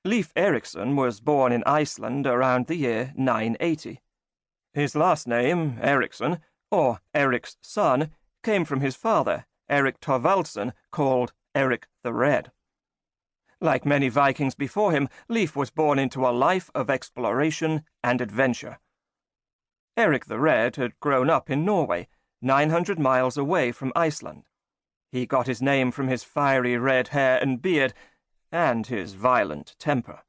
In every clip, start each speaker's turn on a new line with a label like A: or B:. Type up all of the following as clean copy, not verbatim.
A: Leif Erikson was born in Iceland around the year 980. His last name, Erikson, or Erik's son, came from his father, Erik Thorvaldsson, called Erik the Red. Like many Vikings before him, Leif was born into a life of exploration and adventure. Erik the Red had grown up in Norway, 900 miles away from Iceland. He got his name from his fiery red hair and beard, and his violent temper.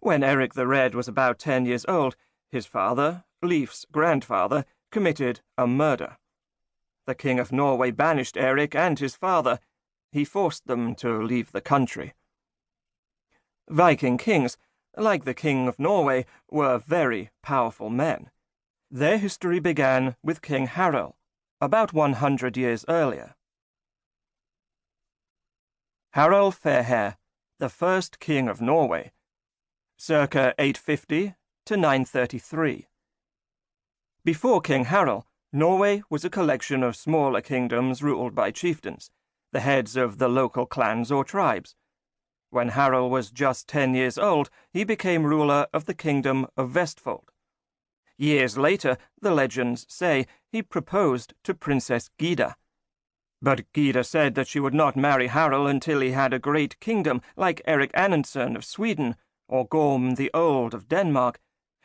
A: When Erik the Red was about 10 years old, his father, Leif's grandfather, committed a murder. The King of Norway banished Erik and his father. He forced them to leave the country. Viking kings, like the King of Norway, were very powerful men. Their history began with King Harald, about 100 years earlier. Harald Fairhair, the first King of Norway, circa 850 to 933. Before King Harald, Norway was a collection of smaller kingdoms ruled by chieftains, the heads of the local clans or tribes. When Harald was just 10 years old, he became ruler of the kingdom of Vestfold. Years later, the legends say, he proposed to Princess Gyda. But Gyda said that she would not marry Harald until he had a great kingdom like Erik Anundsson of Sweden or Gorm the Old of Denmark,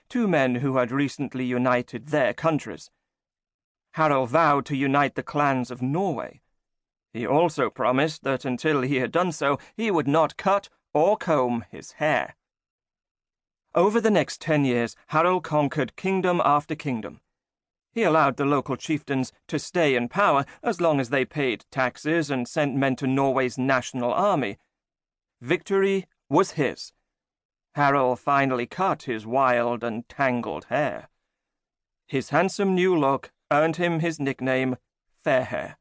A: two men who had recently united their countries. Harald vowed to unite the clans of Norway. He also promised that until he had done so, he would not cut or comb his hair. Over the next 10 years, Harald conquered kingdom after kingdom. He allowed the local chieftains to stay in power as long as they paid taxes and sent men to Norway's national army. Victory was his. Harald finally cut his wild and tangled hair. His handsome new look earned him his nickname, Fairhair.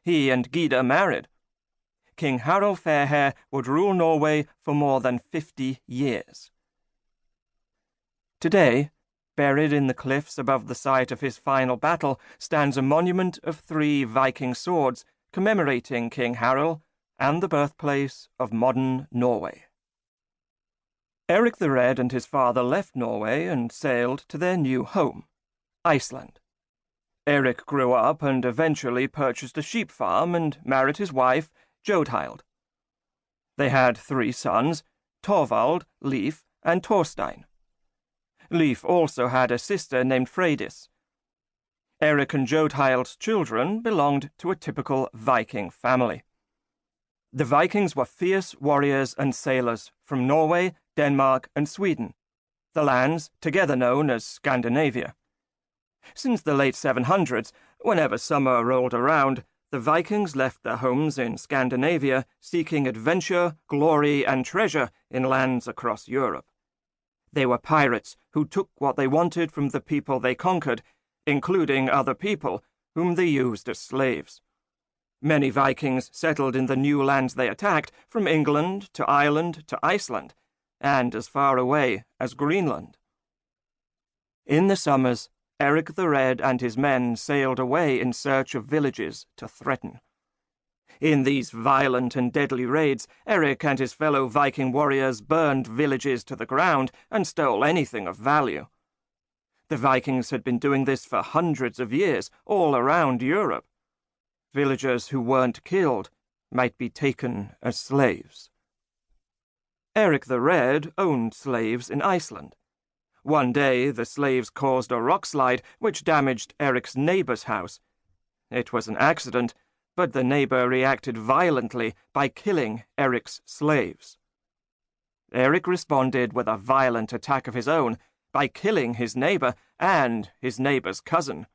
A: He and Gyda married. King Harald Fairhair would rule Norway for more than 50 years. Today, buried in the cliffs above the site of his final battle, stands a monument of 3 Viking swords commemorating King Harald and the birthplace of modern Norway. Erik the Red and his father left Norway and sailed to their new home, Iceland. Erik grew up and eventually purchased a sheep farm and married his wife, Jodhild. They had 3 sons, Torvald, Leif, and Thorstein. Leif also had a sister named Freydis. Erik and Jodhild's children belonged to a typical Viking family. The Vikings were fierce warriors and sailors from Norway, Denmark, and Sweden, the lands together known as Scandinavia. Since the late 700s, whenever summer rolled around, the Vikings left their homes in Scandinavia seeking adventure, glory, and treasure in lands across Europe. They were pirates who took what they wanted from the people they conquered, including other people whom they used as slaves. Many Vikings settled in the new lands they attacked, from England to Ireland to Iceland, and as far away as Greenland. In the summers, Erik the Red and his men sailed away in search of villages to threaten. In these violent and deadly raids, Erik and his fellow Viking warriors burned villages to the ground and stole anything of value. The Vikings had been doing this for hundreds of years, all around Europe. Villagers who weren't killed might be taken as slaves. Erik the Red owned slaves in Iceland. One day, the slaves caused a rockslide which damaged Erik's neighbor's house. It was an accident, but the neighbor reacted violently by killing Erik's slaves. Erik responded with a violent attack of his own by killing his neighbor and his neighbor's cousin.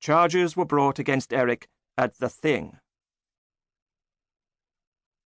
A: Charges were brought against Erik at the Thing.